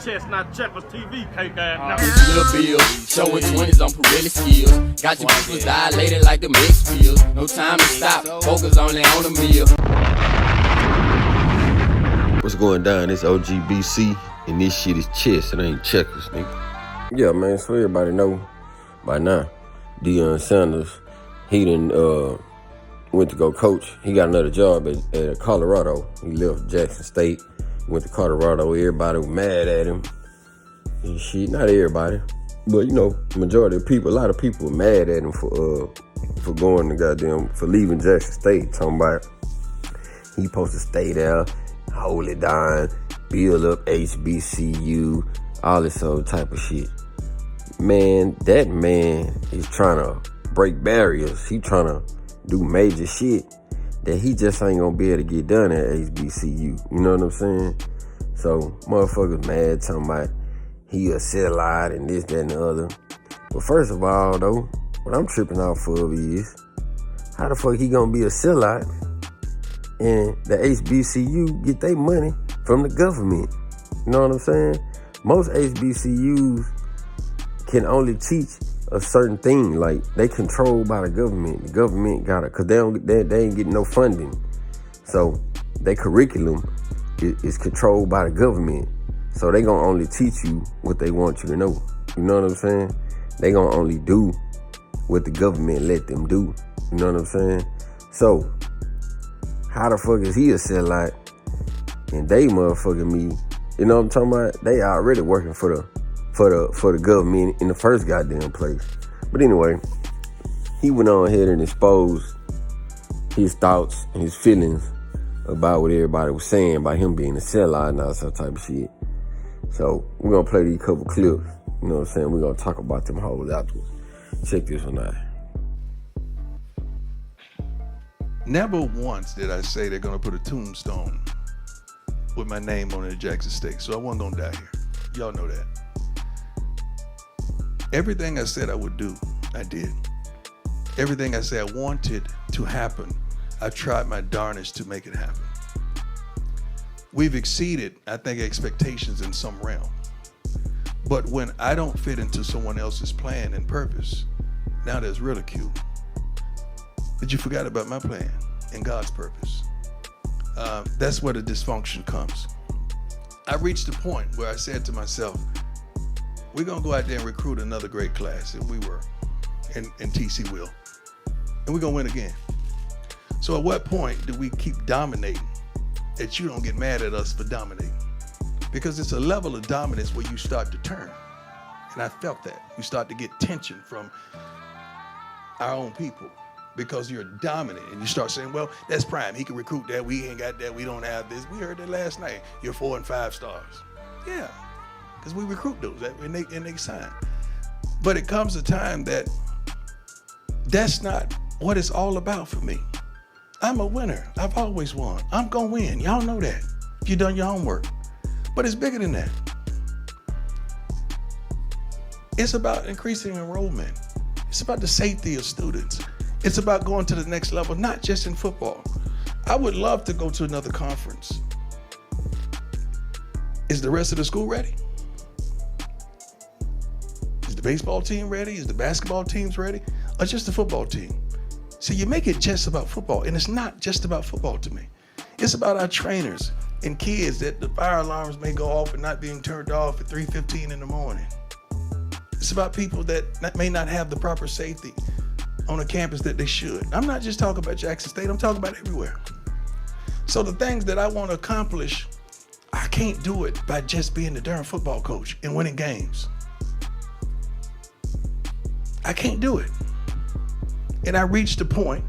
chestnut checkers TV cake ass. Little bill, showing 20s on Pirelli skills. Got your pupils dilated like the mixed fields. No time to stop, focus only on the meal. What's going down? It's OGBC, and this shit is chess. It ain't checkers, nigga. Yeah, man, so everybody know by now, Deion Sanders, he done went to go coach. He got another job at Colorado. He left Jackson State, went to Colorado. Everybody was mad at him and shit. Not everybody, but you know, majority of people, a lot of people were mad at him for going to for leaving Jackson State. Talking about he supposed to stay there, hold it down, build up HBCU, all this other type of shit. Man, that man is trying to break barriers. He trying to do major shit that he just ain't gonna be able to get done at HBCU. You know what I'm saying? So motherfuckers mad talking about he a sellout and this, that, and the other. But first of all, though, what I'm tripping out for is how the fuck he gonna be a sellout and the HBCU get their money from the government? You know what I'm saying? Most HBCUs can only teach a certain thing, like they controlled by the government. The government got it, cause they ain't getting no funding. So their curriculum is controlled by the government. So they gonna only teach you what they want you to know. You know what I'm saying? They gonna only do what the government let them do. You know what I'm saying? So how the fuck is he a sellout and they motherfucking me? You know what I'm talking about? They already working for the government in the first goddamn place. But anyway, he went on ahead and exposed his thoughts and his feelings about what everybody was saying about him being a sellout and all that type of shit. So we're gonna play these couple clips. You know what I'm saying? We're gonna talk about them hoes afterwards. Check this one out. Never once did I say they're gonna put a tombstone with my name on it at Jackson State. So I wasn't gonna die here. Y'all know that. Everything I said I would do, I did. Everything I said I wanted to happen, I tried my darnest to make it happen. We've exceeded, I think, expectations in some realm. But when I don't fit into someone else's plan and purpose, now there's ridicule. But you forgot about my plan and God's purpose. That's where the dysfunction comes. I reached a point where I said to myself, we're gonna go out there and recruit another great class, and we were, and TC will, and we're gonna win again. So at what point do we keep dominating that you don't get mad at us for dominating? Because it's a level of dominance where you start to turn, and I felt that. You start to get tension from our own people because you're dominant, and you start saying, well, that's prime, he can recruit that, we ain't got that, we don't have this. We heard that last night, you're 4 and 5 stars. Yeah. Because we recruit those and they sign. But it comes a time that's not what it's all about for me. I'm a winner. I've always won. I'm gonna win. Y'all know that if you've done your homework. But it's bigger than that. It's about increasing enrollment. It's about the safety of students. It's about going to the next level, not just in football. I would love to go to another conference. Is the rest of the school ready? Is the baseball team ready? Is the basketball teams ready? Or just the football team? So you make it just about football, and it's not just about football to me. It's about our trainers and kids that the fire alarms may go off and not being turned off at 3:15 in the morning. It's about people that may not have the proper safety on a campus that they should. I'm not just talking about Jackson State, I'm talking about everywhere. So the things that I want to accomplish, I can't do it by just being the darn football coach and winning games. I can't do it. And I reached a point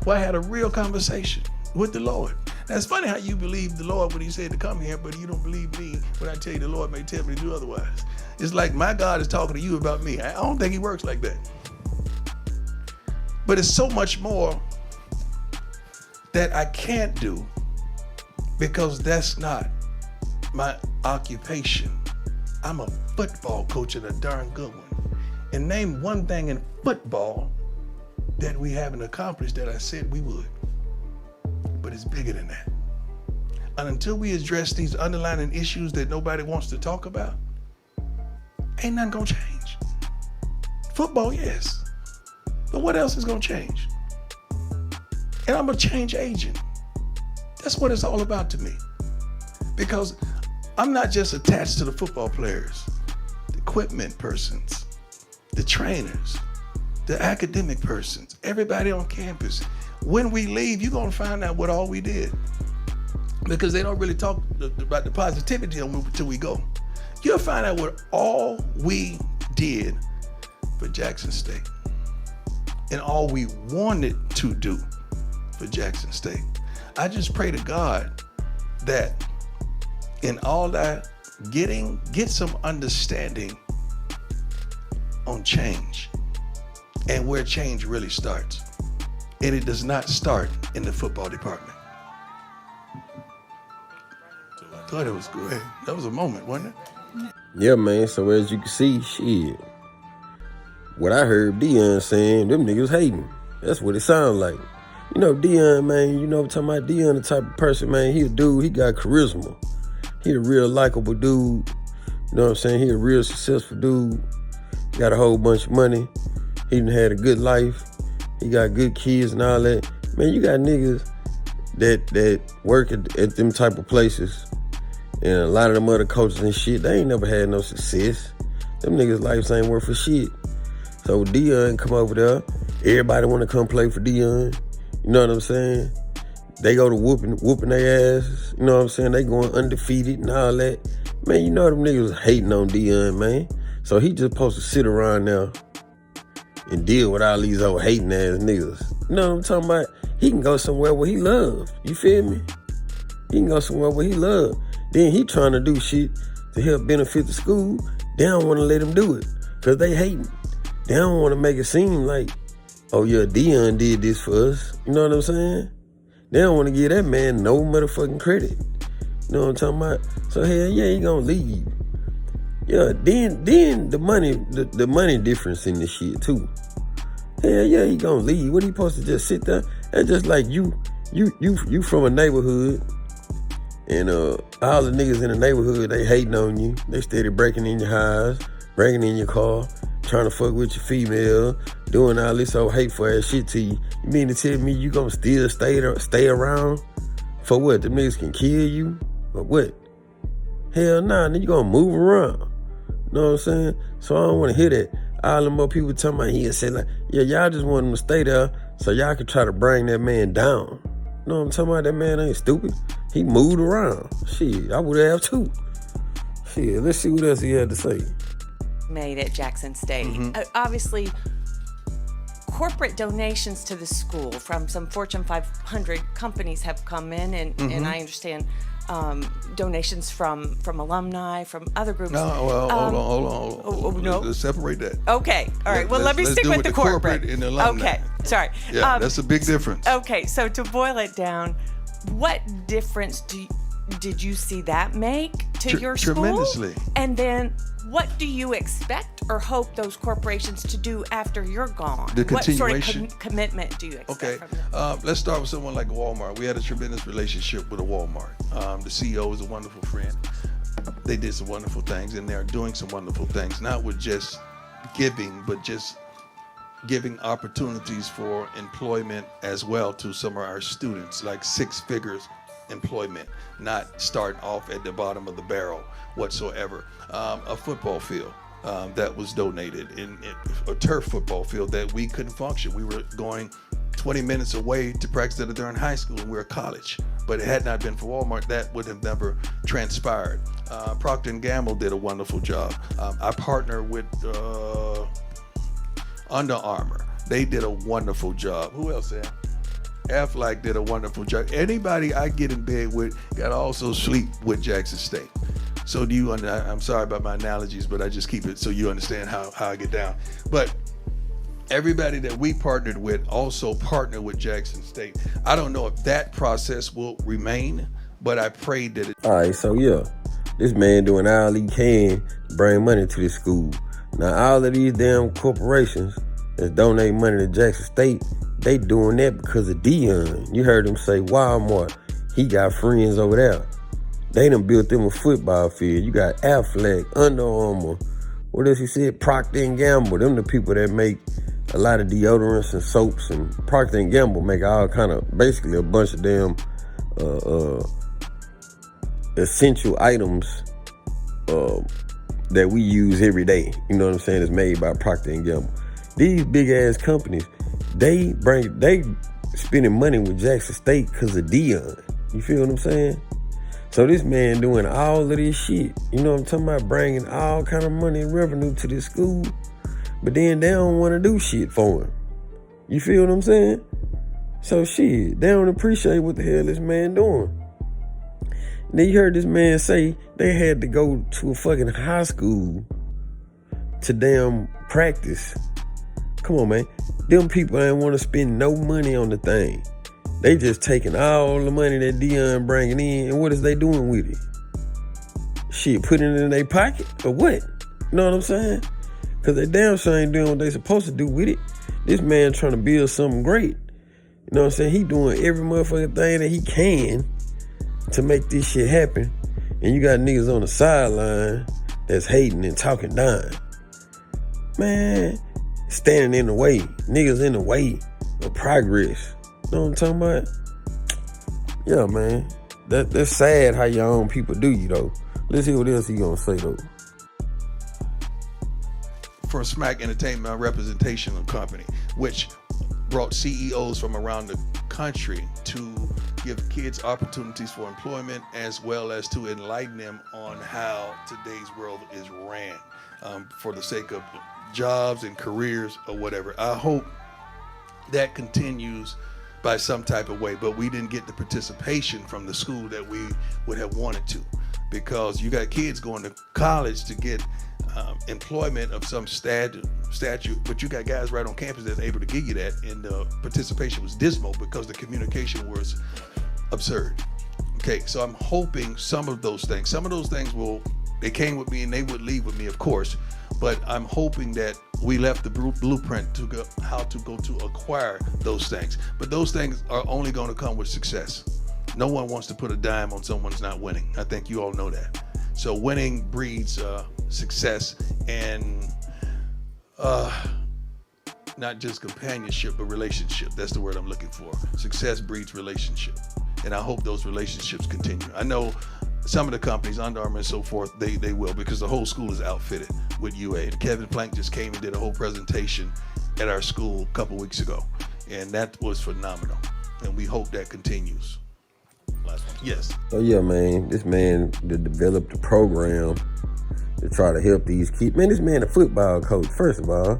where I had a real conversation with the Lord. Now, it's funny how you believe the Lord when he said to come here, but you don't believe me when I tell you the Lord may tell me to do otherwise. It's like my God is talking to you about me. I don't think he works like that. But it's so much more that I can't do because that's not my occupation. I'm a football coach and a darn good one. And name one thing in football that we haven't accomplished that I said we would. But it's bigger than that. And until we address these underlying issues that nobody wants to talk about, ain't nothing gonna change. Football, yes. But what else is gonna change? And I'm a change agent. That's what it's all about to me. Because I'm not just attached to the football players, the equipment persons, the trainers, the academic persons, everybody on campus. When we leave, you're gonna find out what all we did. Because they don't really talk about the positivity until we go. You'll find out what all we did for Jackson State and all we wanted to do for Jackson State. I just pray to God that in all that, get some understanding on change and where change really starts. And it does not start in the football department. I thought it was great. That was a moment, wasn't it? Yeah, man. So as you can see, shit, what I heard Deion saying, them niggas hating. That's what it sounds like. You know, Deion, man, you know, I'm talking about Deion, the type of person, man, he a dude, he got charisma. He a real likable dude. You know what I'm saying? He a real successful dude. He got a whole bunch of money. He done had a good life. He got good kids and all that. Man, you got niggas that work at them type of places. And a lot of them other coaches and shit, they ain't never had no success. Them niggas' lives ain't worth for shit. So Deion come over there. Everybody want to come play for Deion. You know what I'm saying? They go to whooping their asses. You know what I'm saying? They going undefeated and all that. Man, you know them niggas hating on Deion, man. So he just supposed to sit around now and deal with all these old hating ass niggas. You know what I'm talking about? He can go somewhere where he love. You feel me? He can go somewhere where he love. Then he trying to do shit to help benefit the school. They don't want to let him do it because they hating. They don't want to make it seem like, oh yeah, Deion did this for us. You know what I'm saying? They don't want to give that man no motherfucking credit. You know what I'm talking about? So hell yeah, he gonna leave. Yeah, then the money difference in this shit too. Hell yeah, he gonna leave. What he supposed to just sit there? That's just like you from a neighborhood. And all the niggas in the neighborhood, they hating on you. They steady breaking in your house, breaking in your car, trying to fuck with your female, doing all this old hateful ass shit to you. You mean to tell me you gonna still stay around for what? The niggas can kill you or what? Hell nah, then you gonna move around. You know what I'm saying? So I don't want to hear that. All them more people talking about here say like, yeah, y'all just want him to stay there so y'all can try to bring that man down. You know what I'm talking about? That man ain't stupid. He moved around. Shit, I would have too. Shit, let's see what else he had to say. Made at Jackson State. Obviously, corporate donations to the school from some Fortune 500 companies have come in, and I understand donations from alumni, from other groups. No, well, hold on. Oh, no. Let's separate that. Okay, all right. Well, let me stick with the corporate. And the alumni. Okay, sorry. Yeah, that's a big difference. Okay, so to boil it down, what difference did you see that make to your school? Tremendously. And then what do you expect or hope those corporations to do after you're gone? The continuation. What sort of commitment do you expect from them? Let's start with someone like Walmart. We had a tremendous relationship with a Walmart. The CEO is a wonderful friend. They did some wonderful things, and they're doing some wonderful things, not with just giving, but just giving opportunities for employment as well to some of our students, like 6 figures employment, not starting off at the bottom of the barrel whatsoever. A football field that was donated, in a turf football field that we couldn't function. We were going 20 minutes away to practice at during high school, and we were college. But it had not been for Walmart, that would have never transpired. Procter & Gamble did a wonderful job. I partnered with Under Armour. They did a wonderful job. Who else, Sam? Aflac did a wonderful job. Anybody I get in bed with got also sleep with Jackson State. So do you, I'm sorry about my analogies, but I just keep it so you understand how I get down. But everybody that we partnered with also partnered with Jackson State. I don't know if that process will remain, but I pray that it. All right, so yeah, this man doing all he can to bring money to the school. Now all of these damn corporations that's donating money to Jackson State, they doing that because of Deion. You heard him say Walmart. He got friends over there. They done built them a football field. You got Aflac, Under Armour, what else he said? Procter & Gamble. Them the people that make a lot of deodorants and soaps, and Procter & Gamble make all kind of, basically a bunch of damn essential items that we use every day. You know what I'm saying? It's made by Procter & Gamble. These big ass companies, they spending money with Jackson State because of Deion. You feel what I'm saying? So this man doing all of this shit, you know what I'm talking about, bringing all kind of money and revenue to this school, but then they don't want to do shit for him. You feel what I'm saying? So shit, they don't appreciate what the hell this man doing. And then you heard this man say they had to go to a fucking high school to damn practice. Come on, man. Them people ain't want to spend no money on the thing. They just taking all the money that Deion bringing in, and what is they doing with it? Shit, putting it in their pocket or what? You know what I'm saying? Because they damn sure ain't doing what they supposed to do with it. This man trying to build something great. You know what I'm saying? He doing every motherfucking thing that he can to make this shit happen. And you got niggas on the sideline that's hating and talking down. Man, standing in the way. Niggas in the way of progress. You know what I'm talking about? Yeah, man. That's sad how your own people do you, though. Let's hear what else he gonna say, though. For Smack Entertainment Representational Company, which brought CEOs from around the country to give kids opportunities for employment, as well as to enlighten them on how today's world is ran, for the sake of jobs and careers or whatever. I hope that continues by some type of way, but we didn't get the participation from the school that we would have wanted to, because you got kids going to college to get employment of some statute, but you got guys right on campus that's able to give you that, and the participation was dismal because the communication was absurd. Okay, so I'm hoping some of those things they came with me and they would leave with me, of course, but I'm hoping that we left the blueprint to go how to go to acquire those things. But those things are only going to come with success. No one wants to put a dime on someone's not winning. I think you all know that. So winning breeds success and not just companionship, but relationship. That's the word I'm looking for. Success breeds relationship. And I hope those relationships continue. I know some of the companies, Under Armour and so forth, they will, because the whole school is outfitted with UA. And Kevin Plank just came and did a whole presentation at our school a couple weeks ago. And that was phenomenal. And we hope that continues. Last one. Yes. Oh yeah, man. This man developed a program to try to help these kids. Man, this man a football coach, first of all.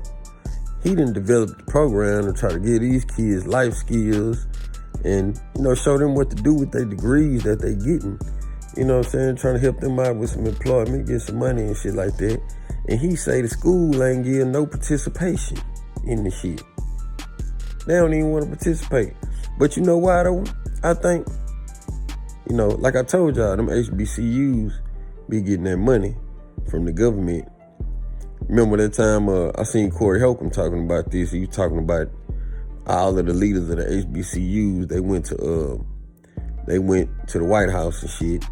He done developed the program to try to give these kids life skills and, you know, show them what to do with their degrees that they getting. You know what I'm saying? Trying to help them out with some employment, get some money and shit like that. And he say the school ain't give no participation in the shit. They don't even want to participate. But you know why though? I think, you know, like I told y'all, them HBCUs be getting that money from the government. Remember that time I seen Corey Holcomb talking about this. He was talking about all of the leaders of the HBCUs. They went to the White House and shit,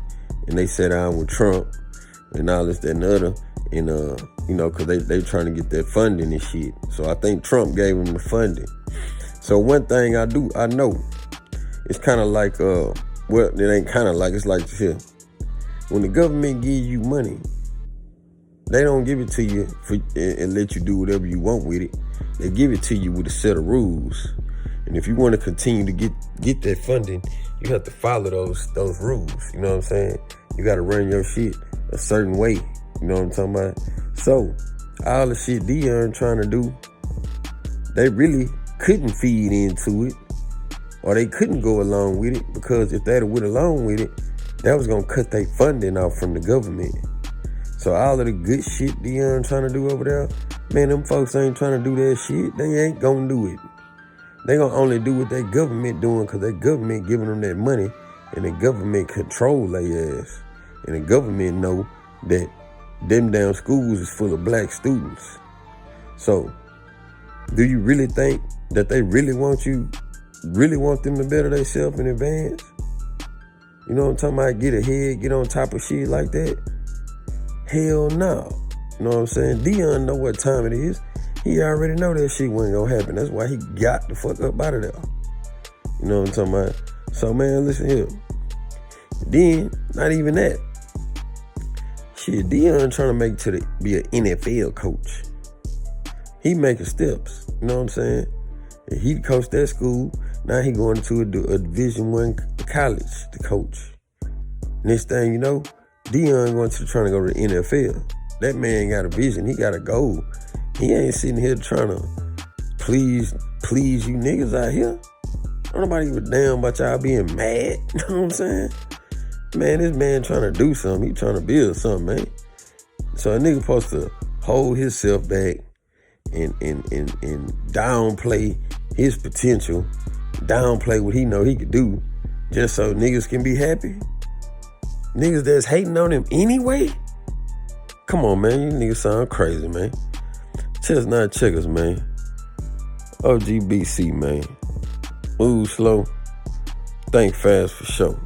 and they sat down with Trump and all this, that, and the other. And you know, cause they trying to get that funding and shit. So I think Trump gave them the funding. So one thing I know, it's kind of like well, it ain't kind of like, it's like this. When the government give you money, they don't give it to you and let you do whatever you want with it. They give it to you with a set of rules. And if you want to continue to get that funding, you have to follow those rules. You know what I'm saying? You got to run your shit a certain way. You know what I'm talking about? So all the shit Deion trying to do, they really couldn't feed into it, or they couldn't go along with it, because if they'd have went along with it, that was gonna cut their funding off from the government. So all of the good shit Deion trying to do over there, man, them folks ain't trying to do that shit. They ain't gonna do it. They gonna only do what their government doing, because their government giving them that money, and the government control their ass. And the government know that them damn schools is full of black students. So do you really think that they really want them to better themselves in advance? You know what I'm talking about? Get ahead, get on top of shit like that? Hell no. You know what I'm saying? Deion know what time it is. He already know that shit wasn't gonna happen. That's why he got the fuck up out of there. You know what I'm talking about? So, man, listen here. Then, not even that. Shit, Deion trying to make to be an NFL coach. He making steps. You know what I'm saying? And he coached that school. Now he going to a Division I college to coach. Next thing you know, Deion trying to go to the NFL. That man got a vision. He got a goal. He ain't sitting here trying to please you niggas out here. Don't nobody give a damn about y'all being mad. You know what I'm saying? Man, this man trying to do something. He trying to build something, man. So a nigga supposed to hold himself back and downplay his potential, downplay what he know he could do, just so niggas can be happy. Niggas that's hating on him anyway? Come on, man. You niggas sound crazy, man. Chestnut checkers, man. OGBC, man. Move slow. Think fast for sure.